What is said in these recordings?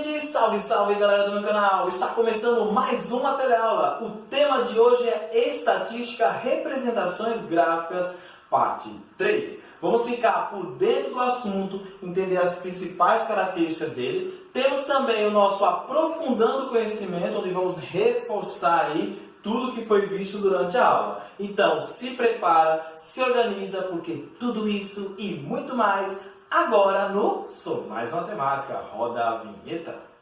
gente! Salve, salve galera do meu canal! Está começando mais uma teleaula. O tema de hoje é Estatística, Representações Gráficas, parte 3. Vamos ficar por dentro do assunto, entender as principais características dele. Temos também o nosso Aprofundando o Conhecimento, onde vamos reforçar aí tudo que foi visto durante a aula. Então, se prepara, se organiza, porque tudo isso e muito mais agora no Sou Mais Matemática. Roda a vinheta.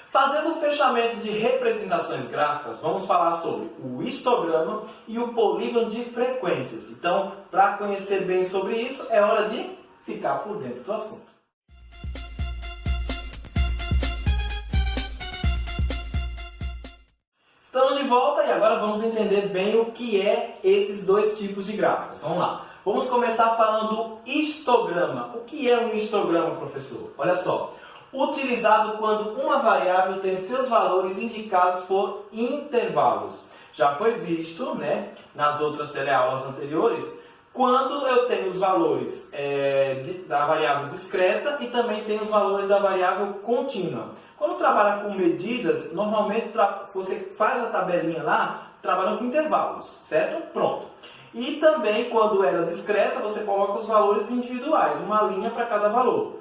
Fazendo o fechamento de representações gráficas, vamos falar sobre o histograma e o polígono de frequências. Então, para conhecer bem sobre isso, é hora de ficar por dentro do assunto. Estamos de volta e agora vamos entender bem o que é esses dois tipos de gráficos. Vamos lá. Vamos começar falando do histograma. O que é um histograma, professor? Olha só. Utilizado quando uma variável tem seus valores indicados por intervalos. Já foi visto, né, nas outras teleaulas anteriores, quando eu tenho os valores da variável discreta e também tenho os valores da variável contínua. Quando trabalha com medidas, normalmente você faz a tabelinha lá, trabalhando com intervalos, certo? Pronto. E também, quando era discreta, você coloca os valores individuais, uma linha para cada valor.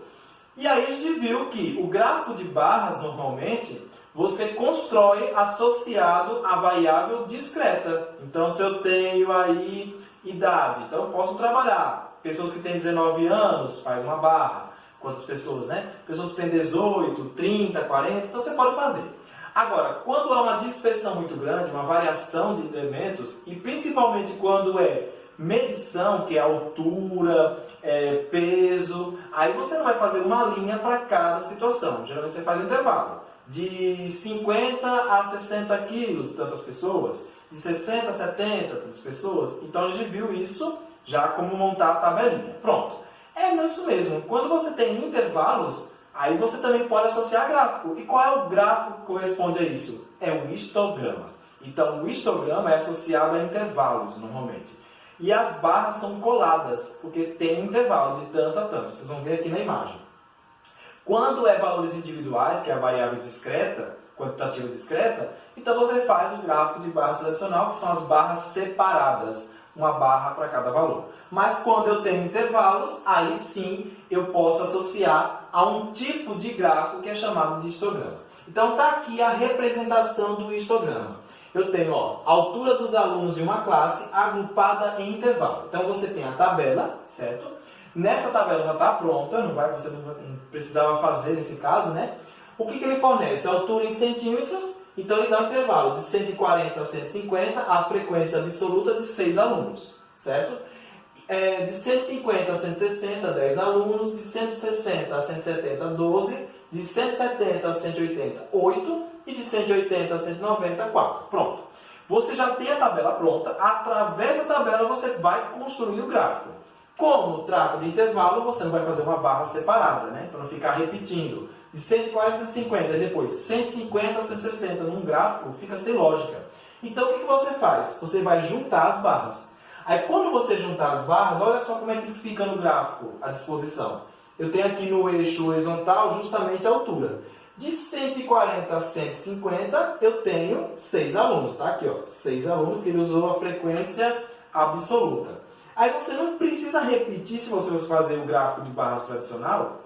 E aí a gente viu que o gráfico de barras, normalmente, você constrói associado à variável discreta. Então, se eu tenho aí idade, então eu posso trabalhar. Pessoas que têm 19 anos, faz uma barra. Quantas pessoas, né? Pessoas que têm 18, 30, 40, então você pode fazer. Agora, quando há uma dispersão muito grande, uma variação de elementos, e principalmente quando é medição, que é altura, peso, aí você não vai fazer uma linha para cada situação. Geralmente você faz um intervalo. De 50 a 60 quilos, tantas pessoas. De 60 a 70, tantas pessoas. Então a gente viu isso já como montar a tabelinha. Pronto. É isso mesmo. Quando você tem intervalos, aí você também pode associar gráfico. E qual é o gráfico que corresponde a isso? É o histograma. Então o histograma é associado a intervalos, normalmente. E as barras são coladas, porque tem um intervalo de tanto a tanto. Vocês vão ver aqui na imagem. Quando é valores individuais, que é a variável discreta, quantitativa discreta, então você faz o gráfico de barra tradicional, que são as barras separadas, uma barra para cada valor. Mas quando eu tenho intervalos, aí sim eu posso associar a um tipo de gráfico que é chamado de histograma. Então está aqui a representação do histograma. Eu tenho a altura dos alunos em uma classe agrupada em intervalo. Então você tem a tabela, certo? Nessa tabela já está pronta, você não precisava fazer nesse caso, né? O que ele fornece? A altura em centímetros, então ele dá um intervalo de 140 a 150, a frequência absoluta de 6 alunos, certo? De 150 a 160, 10 alunos, de 160 a 170, 12, de 170 a 180, 8, e de 180 a 190, 4. Pronto. Você já tem a tabela pronta. Através da tabela você vai construir o gráfico. Como trata de intervalo, você não vai fazer uma barra separada, né? Para não ficar repetindo. De 140 a 150 e depois 150 a 160 num gráfico, fica sem lógica. Então o que você faz? Você vai juntar as barras. Aí quando você juntar as barras, olha só como é que fica no gráfico a disposição. Eu tenho aqui no eixo horizontal justamente a altura. De 140 a 150, eu tenho 6 alunos, tá? Aqui, ó, 6 alunos que ele usou a frequência absoluta. Aí você não precisa repetir, se você for fazer o gráfico de barras tradicional,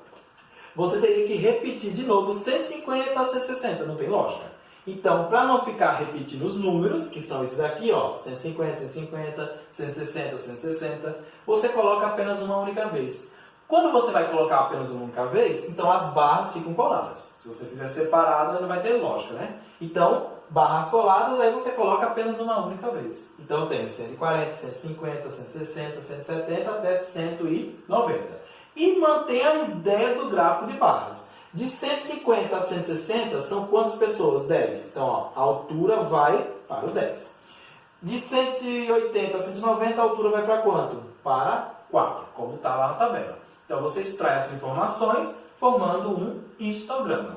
você teria que repetir de novo 150 a 160, não tem lógica. Então, para não ficar repetindo os números, que são esses aqui, ó, 150, 150, 160, 160, você coloca apenas uma única vez. Quando você vai colocar apenas uma única vez, então as barras ficam coladas. Se você fizer separada, não vai ter lógica, né? Então, barras coladas, aí você coloca apenas uma única vez. Então, eu tenho 140, 150, 160, 170 até 190. E mantém a ideia do gráfico de barras. De 150 a 160 são quantas pessoas? 10. Então, ó, a altura vai para o 10. De 180 a 190, a altura vai para quanto? Para 4, como está lá na tabela. Então, você extrai essas informações formando um histograma.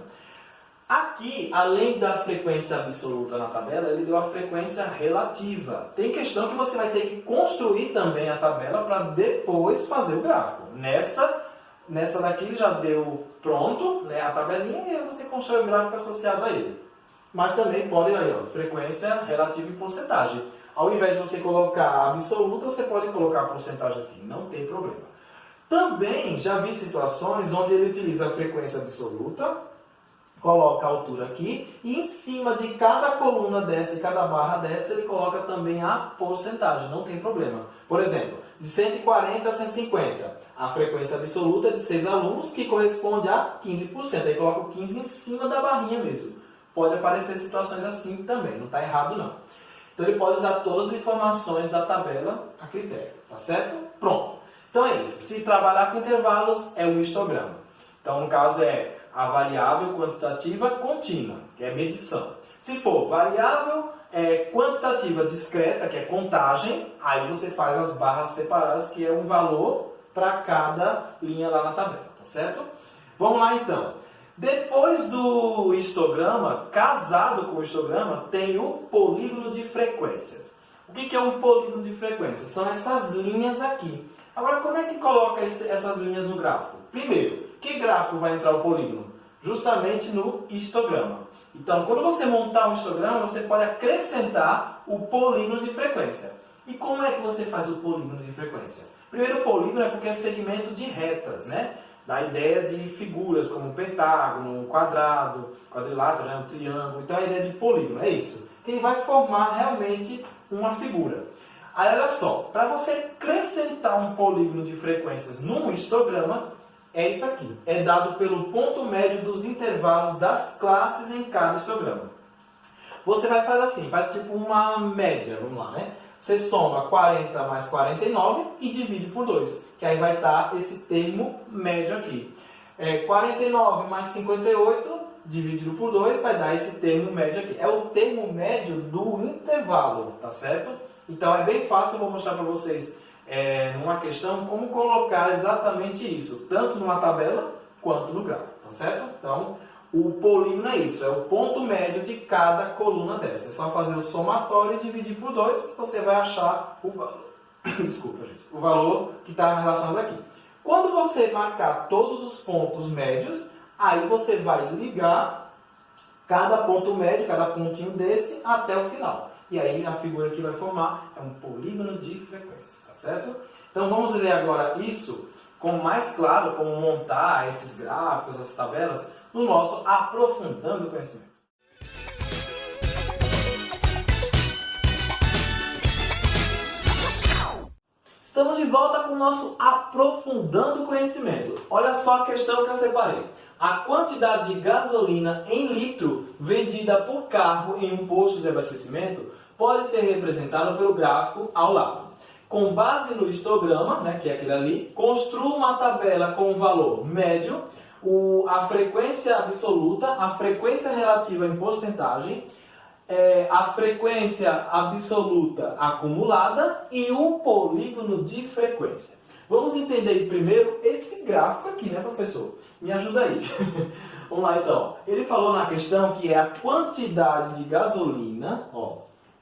Aqui, além da frequência absoluta na tabela, ele deu a frequência relativa. Tem questão que você vai ter que construir também a tabela para depois fazer o gráfico. Nessa daqui ele já deu pronto, né, a tabelinha, e aí você constrói o gráfico associado a ele. Mas também pode, aí, ó, frequência relativa e porcentagem. Ao invés de você colocar absoluta, você pode colocar a porcentagem aqui, não tem problema. Também já vi situações onde ele utiliza a frequência absoluta, coloca a altura aqui, e em cima de cada coluna dessa e cada barra dessa, ele coloca também a porcentagem, não tem problema. Por exemplo, de 140 a 150, a frequência absoluta é de 6 alunos, que corresponde a 15%. Aí coloca o 15 em cima da barrinha mesmo. Pode aparecer situações assim também, não está errado não. Então ele pode usar todas as informações da tabela a critério, tá certo? Pronto. Então é isso. Se trabalhar com intervalos, é um histograma. Então no caso é a variável quantitativa contínua, que é medição. Se for variável quantitativa discreta, que é contagem, aí você faz as barras separadas, que é um valor para cada linha lá na tabela, tá certo? Vamos lá então. Depois do histograma, casado com o histograma, tem o polígono de frequência. O que é um polígono de frequência? São essas linhas aqui. Agora, como é que coloca essas linhas no gráfico? Primeiro, que gráfico vai entrar o polígono? Justamente no histograma. Então, quando você montar um histograma, você pode acrescentar o polígono de frequência. E como é que você faz o polígono de frequência? Primeiro, o polígono é porque é segmento de retas, né? Da ideia de figuras como um pentágono, um quadrado, quadrilátero, né? Um triângulo. Então, a ideia de polígono é isso. Que ele vai formar realmente uma figura. Aí, olha só, para você acrescentar um polígono de frequências num histograma, é isso aqui. É dado pelo ponto médio dos intervalos das classes em cada histograma. Você vai fazer assim, faz tipo uma média, vamos lá, né? Você soma 40 mais 49 e divide por 2, que aí vai estar esse termo médio aqui. 49 mais 58 dividido por 2 vai dar esse termo médio aqui. É o termo médio do intervalo, tá certo? Então é bem fácil, eu vou mostrar para vocês numa questão como colocar exatamente isso, tanto numa tabela quanto no gráfico, tá certo? Então, o polígono é isso, é o ponto médio de cada coluna dessa. É só fazer o somatório e dividir por 2 que você vai achar o valor. Desculpa, gente. O valor que está relacionado aqui. Quando você marcar todos os pontos médios, aí você vai ligar cada ponto médio, cada pontinho desse, até o final. E aí a figura que vai formar é um polígono de frequências, tá certo? Então vamos ver agora isso com mais claro, como montar esses gráficos, essas tabelas, no nosso Aprofundando o Conhecimento. Estamos de volta com o nosso Aprofundando o Conhecimento. Olha só a questão que eu separei. A quantidade de gasolina em litro vendida por carro em um posto de abastecimento pode ser representada pelo gráfico ao lado. Com base no histograma, né, que é aquele ali, construa uma tabela com o valor médio, a frequência absoluta, a frequência relativa em porcentagem, a frequência absoluta acumulada e o polígono de frequência. Vamos entender primeiro esse gráfico aqui, né, professor? Me ajuda aí. Vamos lá, então. Ele falou na questão que é a quantidade de gasolina, ó,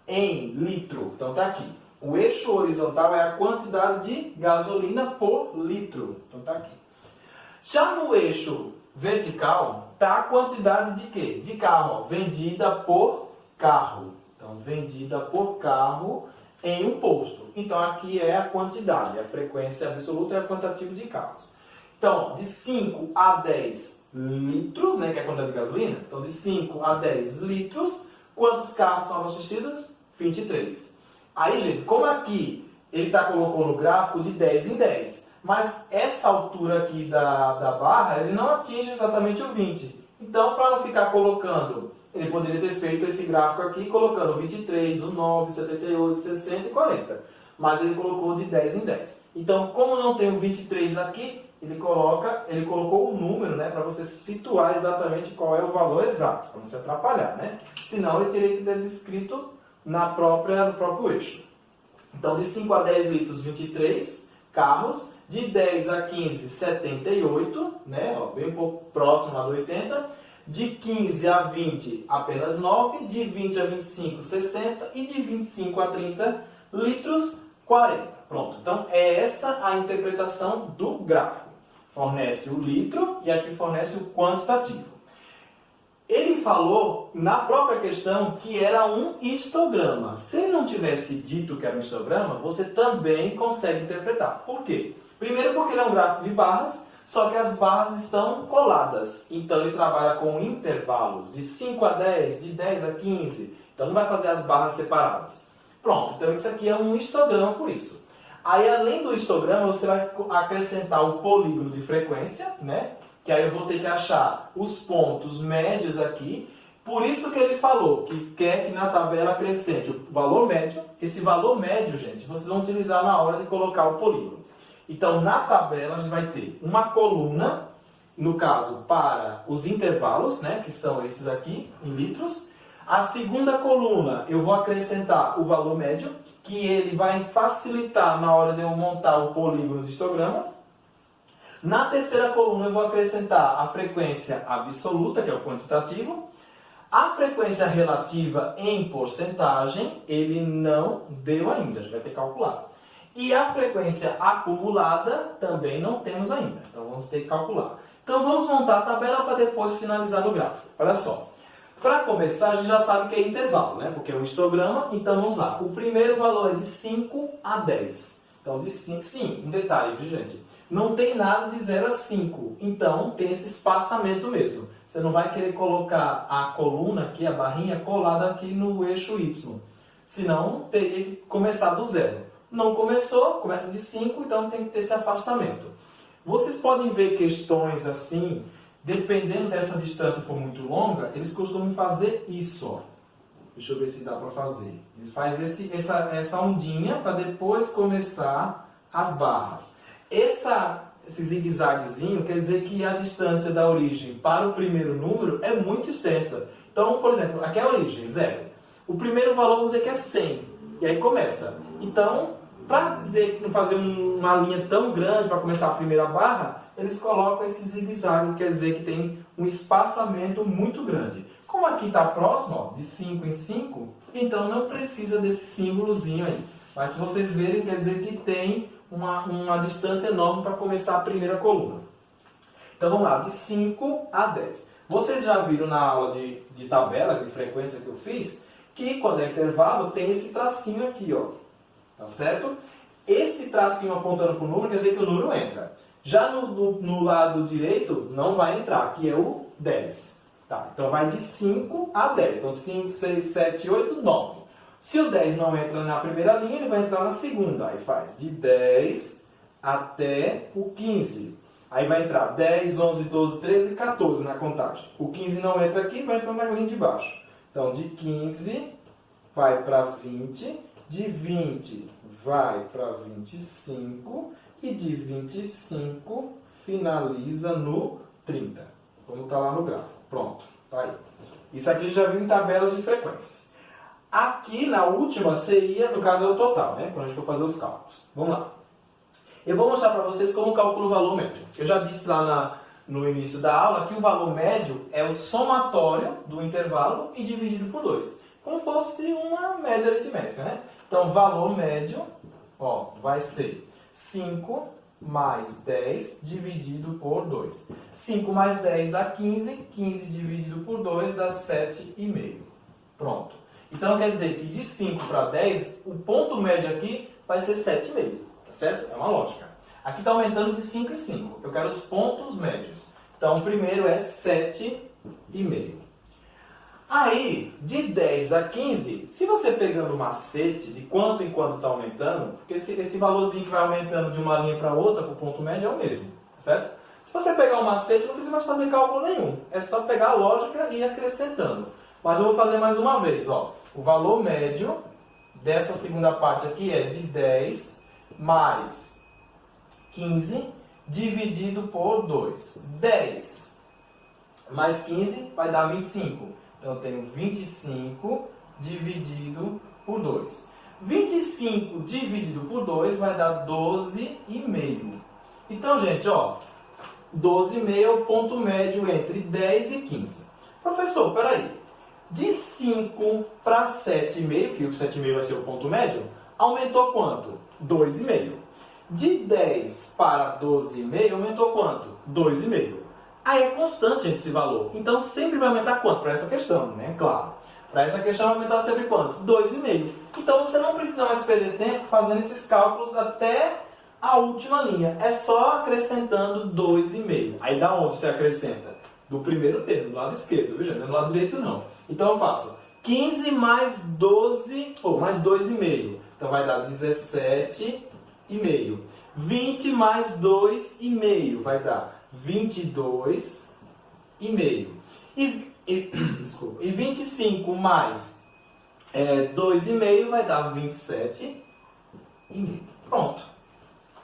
em litro. Então tá aqui. O eixo horizontal é a quantidade de gasolina por litro. Então tá aqui. Já no eixo vertical, tá a quantidade de quê? De carro, ó, vendida por carro. Então, vendida por carro em um posto. Então, aqui é a quantidade, a frequência absoluta é a quantitativa de carros. Então, de 5 a 10 litros, né, que é a quantidade de gasolina. Então, de 5 a 10 litros, quantos carros são abastecidos? 23. Aí, gente, como aqui ele colocou no gráfico de 10 em 10, mas essa altura aqui da barra, ele não atinge exatamente o 20. Então, para não ficar colocando, ele poderia ter feito esse gráfico aqui, colocando o 23, o 9, 78, 60 e 40. Mas ele colocou de 10 em 10. Então, como não tem o 23 aqui, ele colocou o número, né, para você situar exatamente qual é o valor exato, para não se atrapalhar, né? Senão ele teria que ter descrito no próprio eixo. Então, de 5 a 10 litros, 23 carros. De 10 a 15, 78, né? Ó, bem um pouco próximo lá do 80. De 15 a 20, apenas 9. De 20 a 25, 60. E de 25 a 30 litros, 40. Pronto. Então, é essa a interpretação do gráfico. Fornece o litro e aqui fornece o quantitativo. Ele falou na própria questão que era um histograma. Se ele não tivesse dito que era um histograma, você também consegue interpretar. Por quê? Primeiro porque ele é um gráfico de barras, só que as barras estão coladas. Então ele trabalha com intervalos de 5 a 10, de 10 a 15. Então não vai fazer as barras separadas. Pronto, então isso aqui é um histograma por isso. Aí além do histograma, você vai acrescentar o polígono de frequência, né? Que aí eu vou ter que achar os pontos médios aqui. Por isso que ele falou que quer que na tabela acrescente o valor médio. Esse valor médio, gente, vocês vão utilizar na hora de colocar o polígono. Então, na tabela, a gente vai ter uma coluna, no caso, para os intervalos, né, que são esses aqui, em litros. A segunda coluna, eu vou acrescentar o valor médio, que ele vai facilitar na hora de eu montar o polígono de histograma. Na terceira coluna eu vou acrescentar a frequência absoluta, que é o quantitativo. A frequência relativa em porcentagem, ele não deu ainda, a gente vai ter que calcular. E a frequência acumulada também não temos ainda, então vamos ter que calcular. Então vamos montar a tabela para depois finalizar no gráfico. Olha só, para começar a gente já sabe que é intervalo, né? Porque é um histograma, então vamos lá. O primeiro valor é de 5 a 10. Então de 5, sim, um detalhe, viu, gente? Não tem nada de 0 a 5, então tem esse espaçamento mesmo. Você não vai querer colocar a coluna aqui, a barrinha, colada aqui no eixo Y. Senão, teria que começar do 0. Não começou, começa de 5, então tem que ter esse afastamento. Vocês podem ver questões assim, dependendo dessa distância for muito longa, eles costumam fazer isso, ó. Deixa eu ver se dá para fazer. Eles fazem essa ondinha para depois começar as barras. Esse zigue-zaguezinho quer dizer que a distância da origem para o primeiro número é muito extensa. Então, por exemplo, aqui é a origem, 0. O primeiro valor, vamos dizer que é 100. E aí começa. Então, para dizer que não fazer uma linha tão grande para começar a primeira barra, eles colocam esse zigue-zague, quer dizer que tem um espaçamento muito grande. Como aqui está próximo, ó, de 5 em 5, então não precisa desse símbolozinho aí. Mas se vocês verem, quer dizer que tem uma distância enorme para começar a primeira coluna. Então vamos lá, de 5 a 10. Vocês já viram na aula de tabela, de frequência que eu fiz, que quando é intervalo tem esse tracinho aqui, ó. Tá certo? Esse tracinho apontando para o número quer dizer que o número entra. Já no lado direito não vai entrar, aqui é o 10. Tá, então vai de 5 a 10. Então 5, 6, 7, 8, 9. Se o 10 não entra na primeira linha, ele vai entrar na segunda. Aí faz de 10 até o 15. Aí vai entrar 10, 11, 12, 13 e 14 na contagem. O 15 não entra aqui, vai entrar na linha de baixo. Então, de 15 vai para 20. De 20 vai para 25. E de 25 finaliza no 30. Como está lá no gráfico. Pronto, tá aí. Isso aqui já viu em tabelas de frequências. Aqui na última seria, no caso é o total, né? Quando a gente for fazer os cálculos. Vamos lá. Eu vou mostrar para vocês como calcula o valor médio. Eu já disse lá no início da aula que o valor médio é o somatório do intervalo e dividido por 2. Como fosse uma média aritmética, né? Então, valor médio, ó, vai ser 5 mais 10 dividido por 2. 5 mais 10 dá 15. 15 dividido por 2 dá 7,5. Pronto. Então, quer dizer que de 5 para 10, o ponto médio aqui vai ser 7,5. Tá certo? É uma lógica. Aqui está aumentando de 5 em 5. Eu quero os pontos médios. Então, o primeiro é 7,5. Aí, de 10 a 15, se você pegando o macete de quanto em quanto está aumentando, porque esse valorzinho que vai aumentando de uma linha para outra, para o ponto médio, é o mesmo. Certo? Se você pegar o macete, não precisa mais fazer cálculo nenhum. É só pegar a lógica e ir acrescentando. Mas eu vou fazer mais uma vez. Ó. O valor médio dessa segunda parte aqui é de 10 mais 15 dividido por 2. 10 mais 15 vai dar 25. Então, eu tenho 25 dividido por 2. 25 dividido por 2 vai dar 12,5. Então, gente, ó, 12,5 é o ponto médio entre 10 e 15. Professor, peraí. De 5 para 7,5, que o 7,5 vai ser o ponto médio, aumentou quanto? 2,5. De 10 para 12,5 aumentou quanto? 2,5. Aí é constante, gente, esse valor. Então, sempre vai aumentar quanto? Para essa questão, né? Claro. Para essa questão vai aumentar sempre quanto? 2,5. Então, você não precisa mais perder tempo fazendo esses cálculos até a última linha. É só acrescentando 2,5. Aí, da onde você acrescenta? Do primeiro termo, do lado esquerdo, viu, gente? Não é do lado direito, não. Então, eu faço 15 mais 12, ou mais 2,5. Então, vai dar 17,5. 20 mais 2,5 vai dar 22,5. Desculpa. E 25 mais 2,5 vai dar 27,5. Pronto.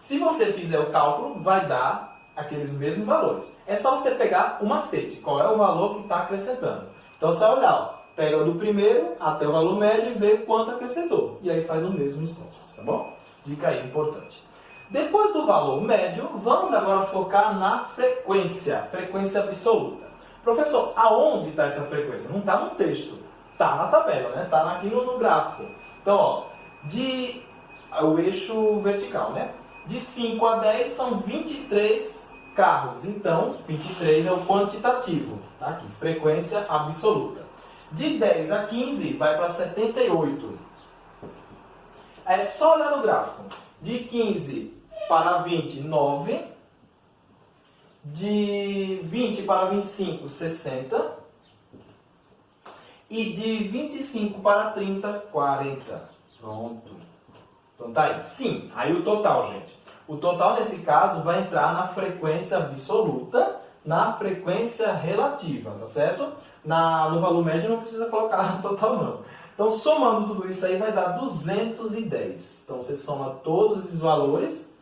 Se você fizer o cálculo, vai dar aqueles mesmos valores. É só você pegar o macete. Qual é o valor que está acrescentando? Então, você vai olhar, ó, pega do primeiro até o valor médio e vê quanto acrescentou. E aí faz o mesmo nos próximos, tá bom? Dica aí importante. Depois do valor médio, vamos agora focar na frequência. Frequência absoluta. Professor, aonde está essa frequência? Não está no texto. Está na tabela, né? Está aqui no gráfico. Então, ó, o eixo vertical, né? De 5 a 10 são 23 carros. Então, 23 é o quantitativo. Tá aqui, frequência absoluta. De 10 a 15 vai para 78. É só olhar no gráfico. De 15 para 20, 9. De 20 para 25, 60. E de 25 para 30, 40. Pronto. Então tá aí. Sim, aí o total, gente. O total, nesse caso, vai entrar na frequência absoluta, na frequência relativa, tá certo? No valor médio não precisa colocar total, não. Então, somando tudo isso aí, vai dar 210. Então, você soma todos esses valores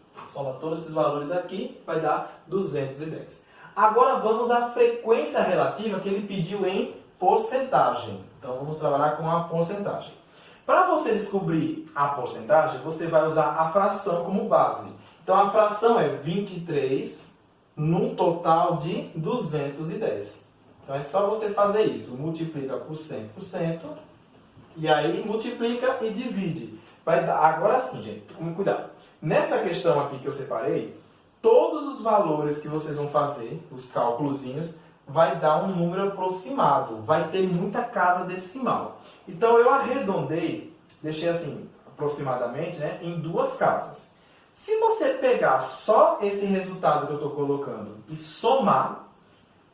aqui, vai dar 210. Agora, vamos à frequência relativa que ele pediu em porcentagem. Então, vamos trabalhar com a porcentagem. Para você descobrir a porcentagem, você vai usar a fração como base. Então, a fração é 23 num total de 210. Então, é só você fazer isso. Multiplica por 100%. E aí, multiplica e divide. Vai dar. Agora sim, gente, tome cuidado. Nessa questão aqui que eu separei, todos os valores que vocês vão fazer, os cálculozinhos, vai dar um número aproximado. Vai ter muita casa decimal. Então, eu arredondei, deixei assim, aproximadamente, né, em 2 casas. Se você pegar só esse resultado que eu estou colocando e somar,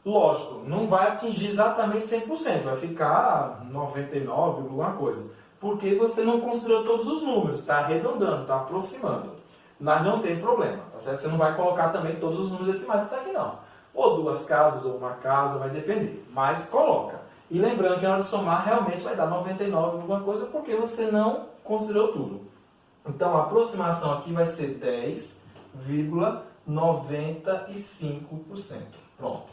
lógico, não vai atingir exatamente 100%, vai ficar 99, alguma coisa. Porque você não considerou todos os números, está arredondando, está aproximando. Mas não tem problema, tá certo? Você não vai colocar também todos os números decimais que está aqui, não. Ou 2 casas, ou 1 casa, vai depender. Mas coloca. E lembrando que na hora de somar, realmente vai dar 99, alguma coisa, porque você não considerou tudo. Então, a aproximação aqui vai ser 10,95%. Pronto.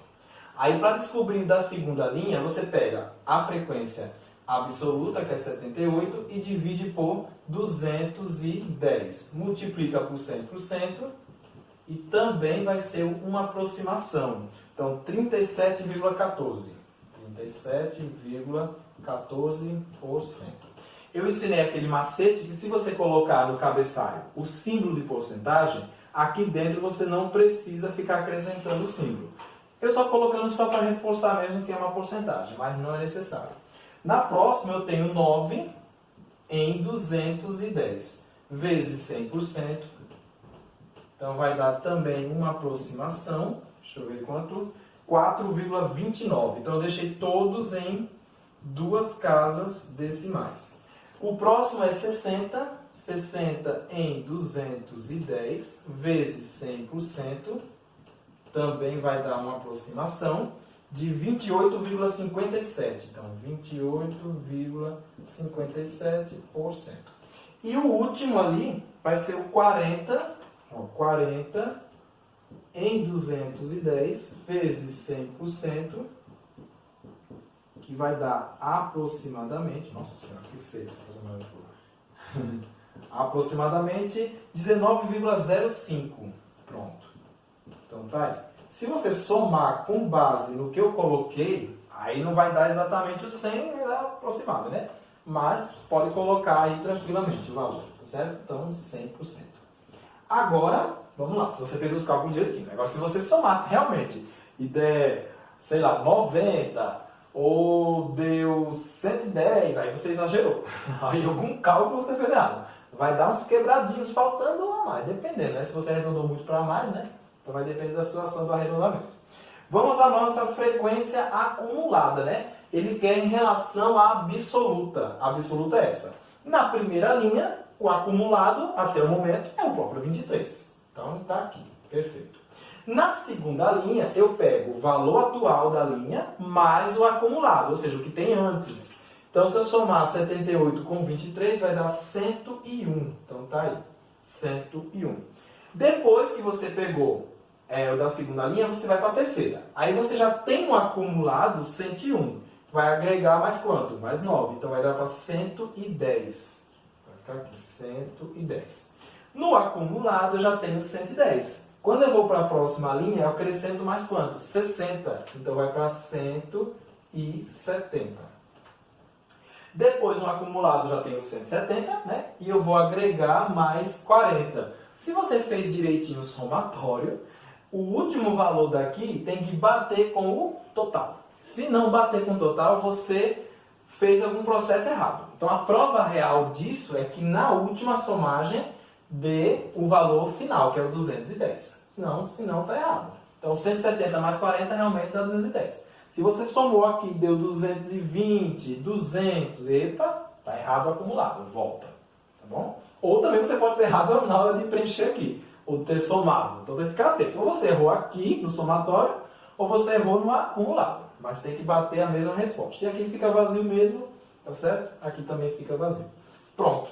Aí, para descobrir da segunda linha, você pega a frequência absoluta, que é 78, e divide por 210. Multiplica por 100% e também vai ser uma aproximação. Então, 37,14%. 37,14%. Eu ensinei aquele macete que se você colocar no cabeçalho o símbolo de porcentagem, aqui dentro você não precisa ficar acrescentando o símbolo. Eu estou colocando só para reforçar mesmo que é uma porcentagem, mas não é necessário. Na próxima eu tenho 9 em 210 vezes 100%. Então vai dar também uma aproximação, deixa eu ver quanto, 4,29. Então eu deixei todos em 2 casas decimais. O próximo é 60, 60 em 210 vezes 100%, também vai dar uma aproximação de 28,57. Então, 28,57%. E o último ali vai ser o 40, 40 em 210 vezes 100%, que vai dar aproximadamente, nossa senhora, que feio essa coisa mais aproximadamente 19,05. Pronto. Então tá aí. Se você somar com base no que eu coloquei, aí não vai dar exatamente o 100, vai dar aproximado, né? Mas pode colocar aí tranquilamente o valor, tá certo? Então 100%. Agora, vamos lá, se você fez os cálculos direitinho. Agora, se você somar realmente e der, sei lá, 90 ou deu 110, aí você exagerou. Aí algum cálculo você fez errado. Vai dar uns quebradinhos faltando ou a mais, dependendo, né? Se você arredondou muito para mais, né? Então vai depender da situação do arredondamento. Vamos à nossa frequência acumulada, né? Ele quer em relação à absoluta. A absoluta é essa. Na primeira linha, o acumulado até o momento é o próprio 23. Então está aqui, perfeito. Na segunda linha, eu pego o valor atual da linha mais o acumulado, ou seja, o que tem antes. Então, se eu somar 78 com 23, vai dar 101. Então, tá aí, 101. Depois que você pegou o da segunda linha, você vai para a terceira. Aí você já tem um acumulado 101. Vai agregar mais quanto? Mais 9. Então, vai dar para 110. Vai ficar aqui, 110. No acumulado, eu já tenho 110. Quando eu vou para a próxima linha, eu acrescento mais quanto? 60. Então, vai para 170. Depois, no acumulado, já tenho 170, né? E eu vou agregar mais 40. Se você fez direitinho o somatório, o último valor daqui tem que bater com o total. Se não bater com o total, você fez algum processo errado. Então, a prova real disso é que na última somagem dê o valor final, que é o 210. Senão está errado. Então, 170 mais 40 realmente dá 210. Se você somou aqui e deu 220, 200, epa, está errado o acumulado, volta. Tá bom? Ou também você pode ter errado na hora de preencher aqui, ou ter somado. Então tem que ficar atento. Ou você errou aqui no somatório, ou você errou no acumulado. Mas tem que bater a mesma resposta. E aqui fica vazio mesmo, tá certo? Aqui também fica vazio. Pronto.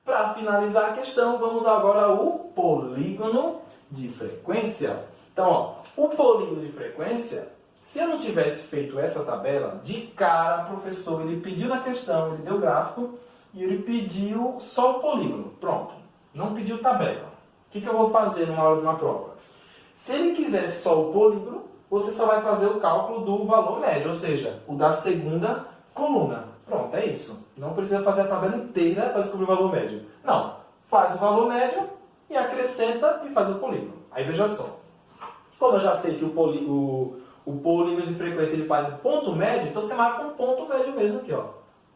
Para finalizar a questão, vamos agora ao polígono de frequência. Então, ó, o polígono de frequência, se eu não tivesse feito essa tabela, de cara, o professor ele pediu na questão, ele deu gráfico, e ele pediu só o polígono. Pronto. Não pediu tabela. O que eu vou fazer numa aula de uma prova? Se ele quiser só o polígono, você só vai fazer o cálculo do valor médio, ou seja, o da segunda coluna. Pronto, é isso. Não precisa fazer a tabela inteira para descobrir o valor médio. Não. Faz o valor médio e acrescenta e faz o polígono. Aí veja só. Como eu já sei que o polígono de frequência ele faz um ponto médio, então você marca um ponto médio mesmo aqui, ó.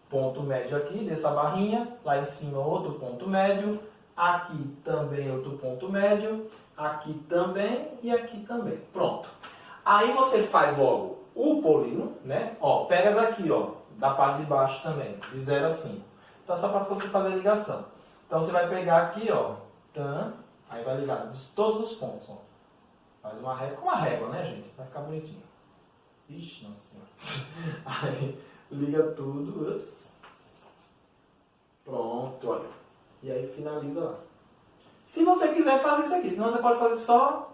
Ponto médio aqui, dessa barrinha. Lá em cima outro ponto médio. Aqui também outro ponto médio. Aqui também e aqui também. Pronto. Aí você faz logo o polígono, né? Ó, pega daqui, ó, da parte de baixo também, de 0 a 5. Então, só para você fazer a ligação. Então, você vai pegar aqui, ó, aí vai ligar todos os pontos, ó. Faz uma régua, com uma régua, né, gente? Vai ficar bonitinho. Ixi, nossa senhora. Aí, liga tudo, ups. Pronto, olha. E aí, finaliza lá. Se você quiser fazer isso aqui, senão você pode fazer só,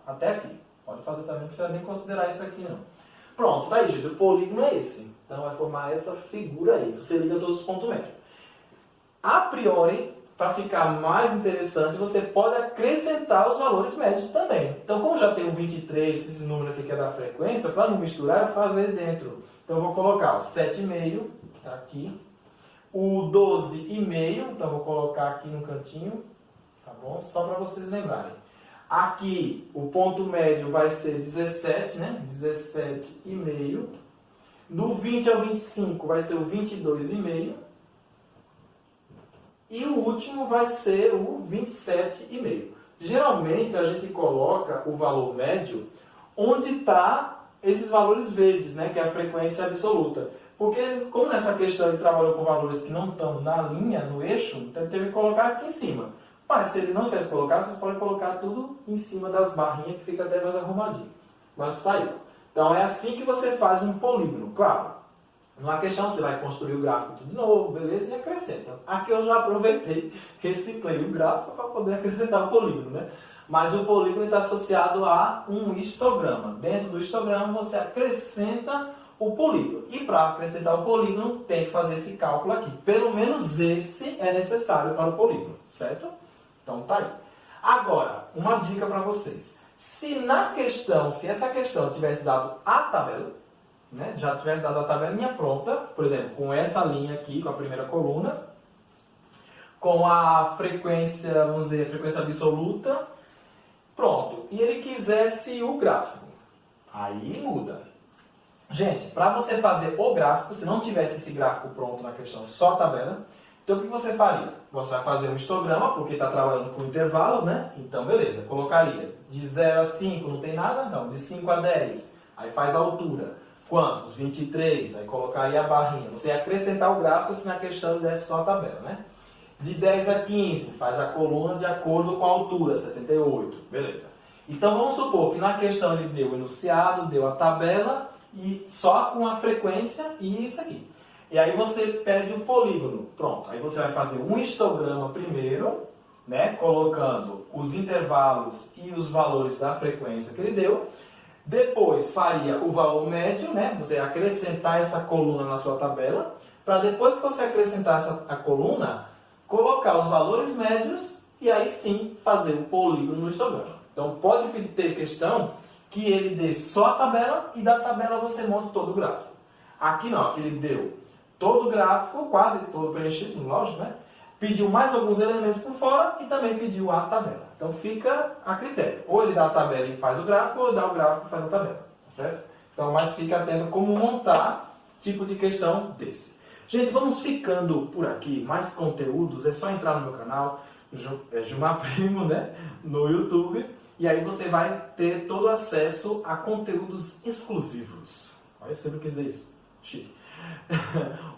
até aqui. Pode fazer também, não precisa nem considerar isso aqui, não. Pronto, tá aí, gente. O polígono é esse. Então, vai formar essa figura aí. Você liga todos os pontos médios. A priori, para ficar mais interessante, você pode acrescentar os valores médios também. Então, como já tem o 23, esses números aqui que é da frequência, para não misturar, eu vou fazer dentro. Então, eu vou colocar o 7,5, tá aqui. O 12,5, então eu vou colocar aqui no cantinho, tá bom? Só para vocês lembrarem. Aqui, o ponto médio vai ser 17, né? 17,5. Do 20 ao 25 vai ser o 22,5. E o último vai ser o 27,5. Geralmente, a gente coloca o valor médio onde está esses valores verdes, né? Que é a frequência absoluta. Porque, como nessa questão ele trabalhou com valores que não estão na linha, no eixo, então ele teve que colocar aqui em cima. Mas se ele não tivesse colocado, vocês podem colocar tudo em cima das barrinhas que fica até mais arrumadinho. Mas está aí. Então é assim que você faz um polígono. Claro, numa questão você vai construir o gráfico tudo de novo, beleza? E acrescenta. Aqui eu já aproveitei, reciclei o gráfico para poder acrescentar o polígono, né? Mas o polígono está associado a um histograma. Dentro do histograma você acrescenta o polígono. E para acrescentar o polígono tem que fazer esse cálculo aqui. Pelo menos esse é necessário para o polígono, certo? Então tá aí. Agora, uma dica para vocês. Se essa questão tivesse dado a tabela, né, já tivesse dado a tabelinha pronta, por exemplo, com essa linha aqui, com a primeira coluna, com a frequência, vamos dizer, a frequência absoluta, pronto. E ele quisesse o gráfico, aí muda. Gente, para você fazer o gráfico, se não tivesse esse gráfico pronto na questão, só tabela, então o que você faria? Você vai fazer um histograma, porque está trabalhando com intervalos, né? Então, beleza, colocaria de 0 a 5, não tem nada? Não, de 5 a 10, aí faz a altura. Quantos? 23, aí colocaria a barrinha. Você ia acrescentar o gráfico se na questão desse só a tabela, né? De 10 a 15, faz a coluna de acordo com a altura, 78, beleza. Então, vamos supor que na questão ele deu o enunciado, deu a tabela, e só com a frequência e isso aqui. E aí você pede o polígono. Pronto, aí você vai fazer um histograma primeiro, né, colocando os intervalos e os valores da frequência que ele deu. Depois faria o valor médio, né, você acrescentar essa coluna na sua tabela, para depois que você acrescentar a coluna, colocar os valores médios e aí sim fazer o polígono no histograma. Então pode ter questão que ele dê só a tabela e da tabela você monta todo o gráfico. Aqui não, aqui ele deu todo o gráfico, quase todo preenchido, lógico, né? Pediu mais alguns elementos por fora e também pediu a tabela. Então fica a critério. Ou ele dá a tabela e faz o gráfico, ou ele dá o gráfico e faz a tabela, tá certo? Então, mas fica atento como montar tipo de questão desse. Gente, vamos ficando por aqui. Mais conteúdos, é só entrar no meu canal, Gilmar Primo, né? No YouTube. E aí você vai ter todo acesso a conteúdos exclusivos. Olha, eu sempre quis dizer isso. Chique.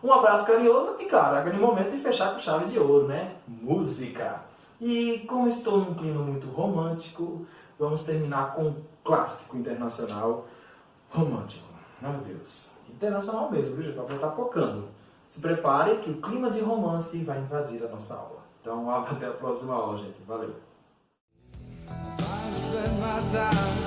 Um abraço carinhoso e, claro, aquele momento de fechar com chave de ouro, né? Música. E como estou num clima muito romântico, vamos terminar com um clássico internacional romântico. Meu Deus. Internacional mesmo, viu, gente? Para estar focando. Se prepare que o clima de romance vai invadir a nossa aula. Então, até a próxima aula, gente. Valeu. Spend my time